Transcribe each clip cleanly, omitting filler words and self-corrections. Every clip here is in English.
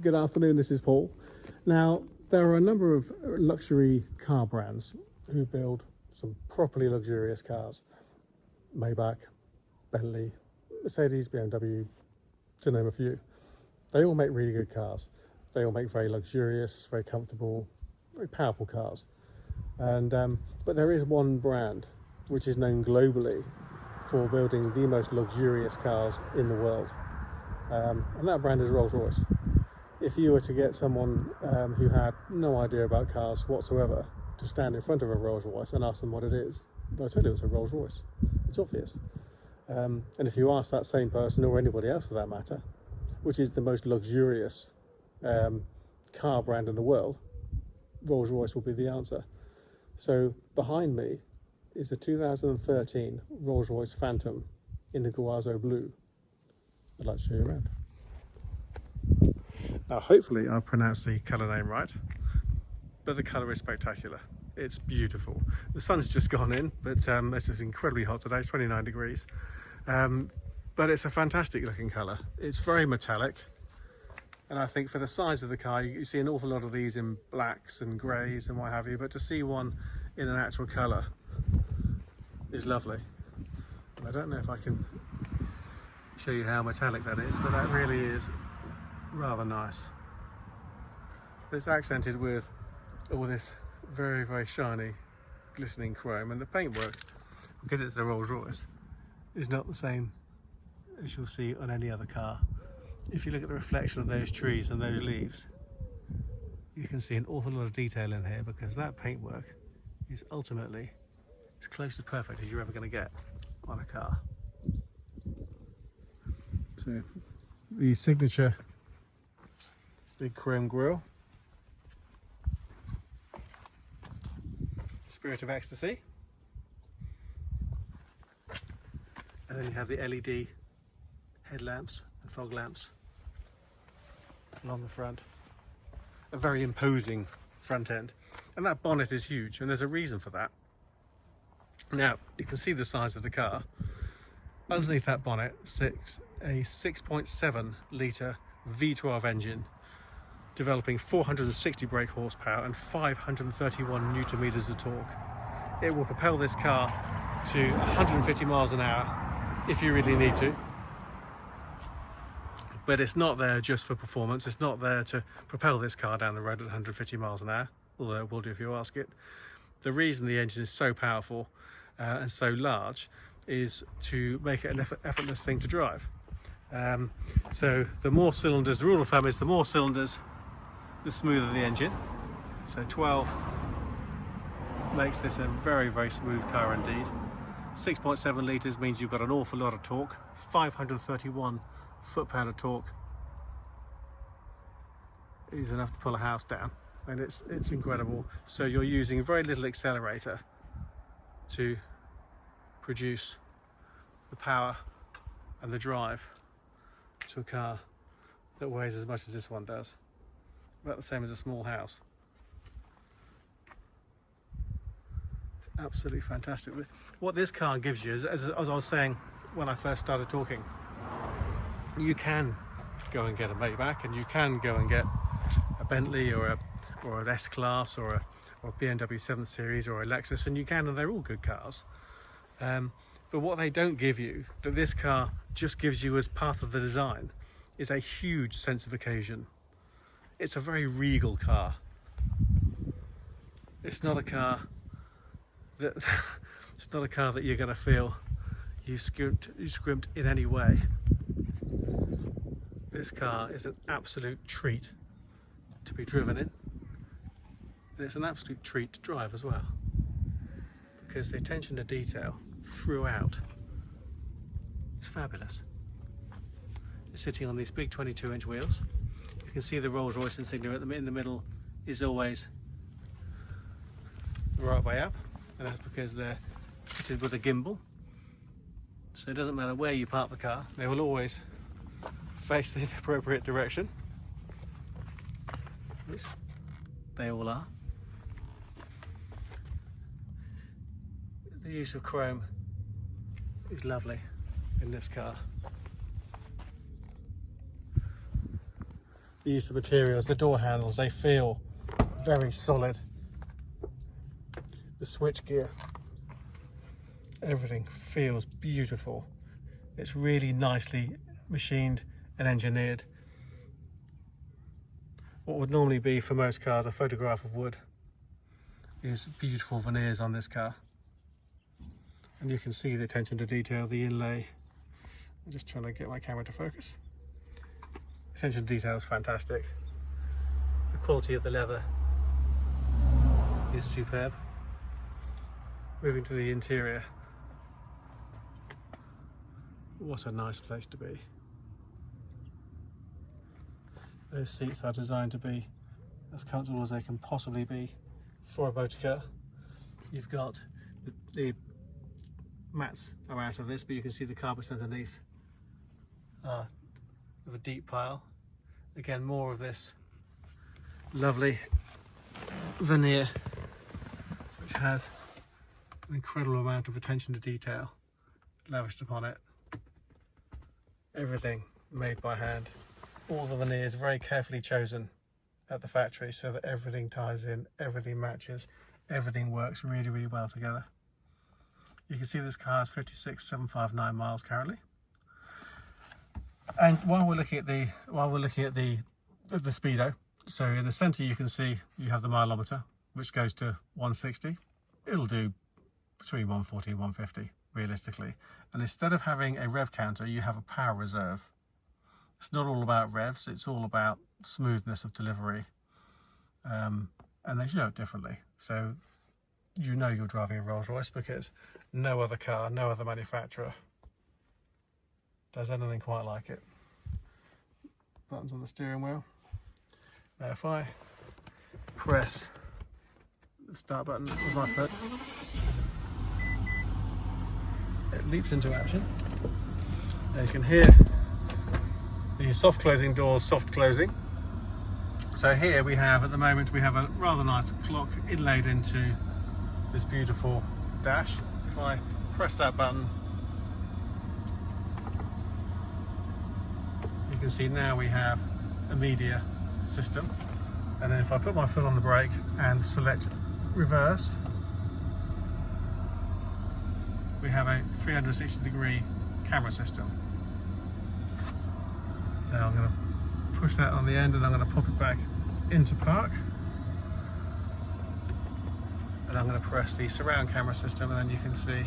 Good afternoon, this is Paul. Now, there are a number of luxury car brands who build some properly luxurious cars. Maybach, Bentley, Mercedes, BMW, to name a few. They all make really good cars. They all make very luxurious, very comfortable, very powerful cars. But there is one brand which is known globally for building the most luxurious cars in the world. And that brand is Rolls Royce. If you were to get someone who had no idea about cars whatsoever to stand in front of a Rolls Royce and ask them what it is, they'll tell you it's a Rolls Royce. It's obvious. And if you ask that same person, or anybody else for that matter, which is the most luxurious car brand in the world, Rolls Royce will be the answer. So behind me is a 2013 Rolls Royce Phantom in Iguazo Blue. I'd like to show you around. Now, hopefully I've pronounced the colour name right, but the colour is spectacular. It's beautiful. The sun's just gone in, but it's just incredibly hot today, 29 degrees. But it's a fantastic looking colour. It's very metallic, and I think for the size of the car, you see an awful lot of these in blacks and greys and what have you, but to see one in an actual colour is lovely. And I don't know if I can show you how metallic that is, but that really is rather nice. It's accented with all this very, very shiny, glistening chrome, and the paintwork, because it's a Rolls Royce, is not the same as you'll see on any other car. If you look at the reflection of those trees and those leaves, you can see an awful lot of detail in here, because that paintwork is ultimately as close to perfect as you're ever going to get on a car. So the signature big chrome grille, Spirit of Ecstasy, and then you have the LED headlamps and fog lamps along the front. A very imposing front end, and that bonnet is huge, and there's a reason for that. Now you can see the size of the car. Underneath that bonnet sits a 6.7 litre V12 engine developing 460 brake horsepower and 531 newton meters of torque. It will propel this car to 150 miles an hour if you really need to. But it's not there just for performance. It's not there to propel this car down the road at 150 miles an hour, although it will do if you ask it. The reason the engine is so powerful and so large is to make it an effortless thing to drive. So the more cylinders, the rule of thumb is the more cylinders, the smoother the engine. So 12 makes this a very, very smooth car indeed. 6.7 litres means you've got an awful lot of torque. 531 foot-pound of torque is enough to pull a house down, and it's incredible. So you're using very little accelerator to produce the power and the drive to a car that weighs as much as this one does. About the same as a small house. It's absolutely fantastic. What this car gives you, as I was saying when I first started talking, you can go and get a Maybach, and you can go and get a Bentley or an S-Class or a BMW 7 Series or a Lexus, and you can, and they're all good cars. But what they don't give you, that this car just gives you as part of the design, is a huge sense of occasion. It's a very regal car. It's not a car that you're going to feel you scrimped in any way. This car is an absolute treat to be driven in, and it's an absolute treat to drive as well, because the attention to detail throughout is fabulous. It's sitting on these big 22-inch wheels. You can see the Rolls Royce insignia in the middle is always the right way up, and that's because they're fitted with a gimbal. So it doesn't matter where you park the car, they will always face the appropriate direction. Yes, they all are. The use of chrome is lovely in this car. the use of materials. The door handles, they feel very solid. The switch gear, everything feels beautiful. It's really nicely machined and engineered. What would normally be for most cars a photograph of wood is beautiful veneers on this car. And you can see the attention to detail, the inlay. I'm just trying to get my camera to focus. Attention to detail is fantastic. The quality of the leather is superb. Moving to the interior. What a nice place to be. Those seats are designed to be as comfortable as they can possibly be for a motor car. You've got the mats are out of this, but you can see the carpets underneath are of a deep pile. Again, more of this lovely veneer, which has an incredible amount of attention to detail lavished upon it. Everything made by hand. All the veneers very carefully chosen at the factory so that everything ties in, everything matches, everything works really, really well together. You can see this car has 56,759 miles currently. And while we're looking at the speedo, so in the centre you can see you have the mileometer, which goes to 160. It'll do between 140 and 150 realistically. And instead of having a rev counter, you have a power reserve. It's not all about revs, it's all about smoothness of delivery. And they show it differently. So you know you're driving a Rolls Royce because no other car, no other manufacturer does anything quite like it. Buttons on the steering wheel. Now if I press the start button with my foot, it leaps into action. Now you can hear the soft closing doors soft closing. So here we have, at the moment, we have a rather nice clock inlaid into this beautiful dash. If I press that button, you can see now we have a media system. And then if I put my foot on the brake and select reverse, we have a 360-degree camera system. Now I'm going to push that on the end and I'm going to pop it back into park. And I'm going to press the surround camera system, and then you can see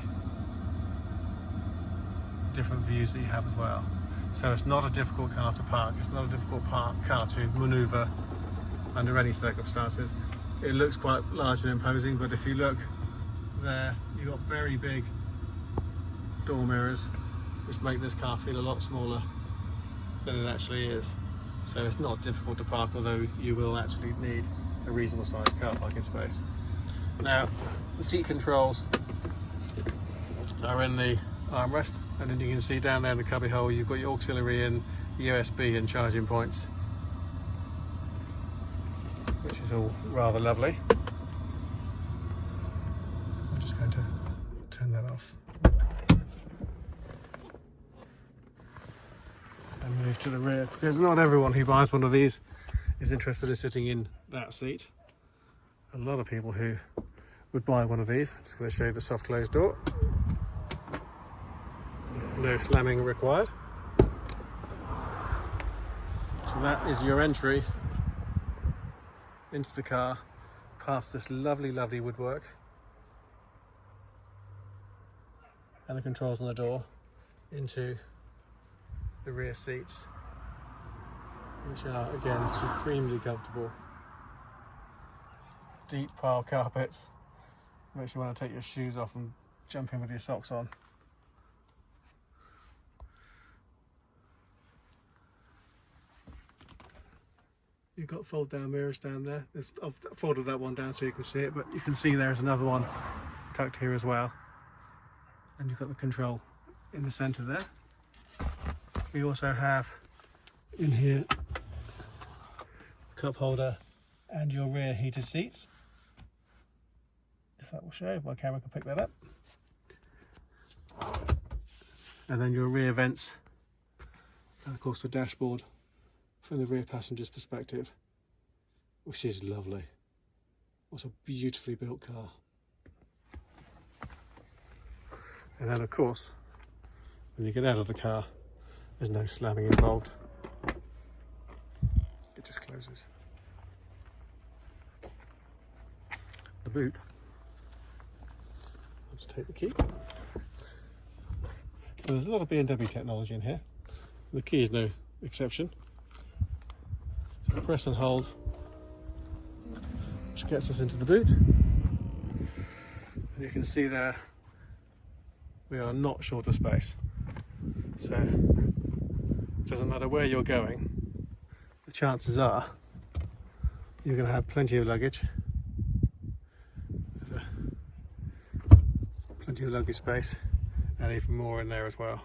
different views that you have as well. So it's not a difficult car to park, it's not a difficult car to manoeuvre under any circumstances. It looks quite large and imposing, but if you look there, you've got very big door mirrors, which make this car feel a lot smaller than it actually is. So it's not difficult to park, although you will actually need a reasonable sized car parking space. Now, the seat controls are in the armrest, and then you can see down there in the cubby hole you've got your auxiliary in, USB and charging points, which is all rather lovely. I'm just going to turn that off and move to the rear, because not everyone who buys one of these is interested in sitting in that seat. A lot of people who would buy one of these. I'm just going to show you the soft closed door. No slamming required. So that is your entry into the car, past this lovely, lovely woodwork and the controls on the door, into the rear seats, which are again supremely comfortable. Deep pile carpets, makes you want to take your shoes off and jump in with your socks on. You've got fold down mirrors down there. I've folded that one down so you can see it, but you can see there's another one tucked here as well. And you've got the control in the centre there. We also have in here a cup holder and your rear heated seats. If that will show, if my camera can pick that up. And then your rear vents, and of course the dashboard from the rear passenger's perspective, which is lovely. What a beautifully built car. And then of course, when you get out of the car, there's no slamming involved. It just closes. The boot. I'll just take the key. So there's a lot of BMW technology in here. The key is no exception. So press and hold, which gets us into the boot. And you can see there, we are not short of space. So it doesn't matter where you're going, the chances are you're going to have plenty of luggage. There's plenty of luggage space and even more in there as well.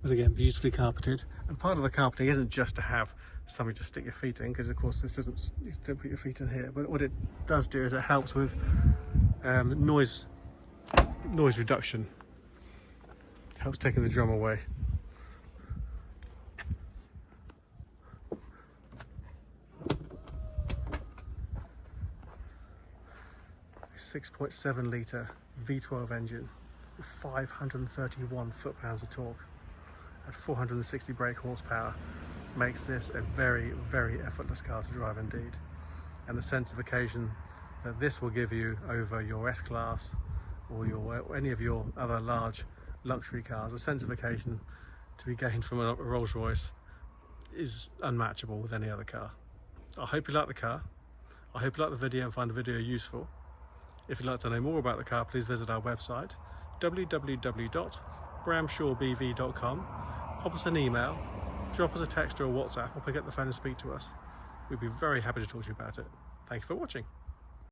But again, beautifully carpeted, and part of the carpeting isn't just to have something to stick your feet in, because of course this doesn't, you don't put your feet in here, but what it does do is it helps with noise reduction. Helps taking the drum away. A 6.7 litre V12 engine with 531 foot-pounds of torque at 460 brake horsepower makes this a very, very effortless car to drive indeed. And the sense of occasion that this will give you over your S-Class or any of your other large luxury cars, a sense of occasion to be gained from a Rolls Royce is unmatchable with any other car. I hope you like the car. I hope you like the video and find the video useful. If you'd like to know more about the car, please visit our website www.bramshawebv.com. Pop us an email, drop us a text or a WhatsApp, or pick up the phone and speak to us. We'd be very happy to talk to you about it. Thank you for watching.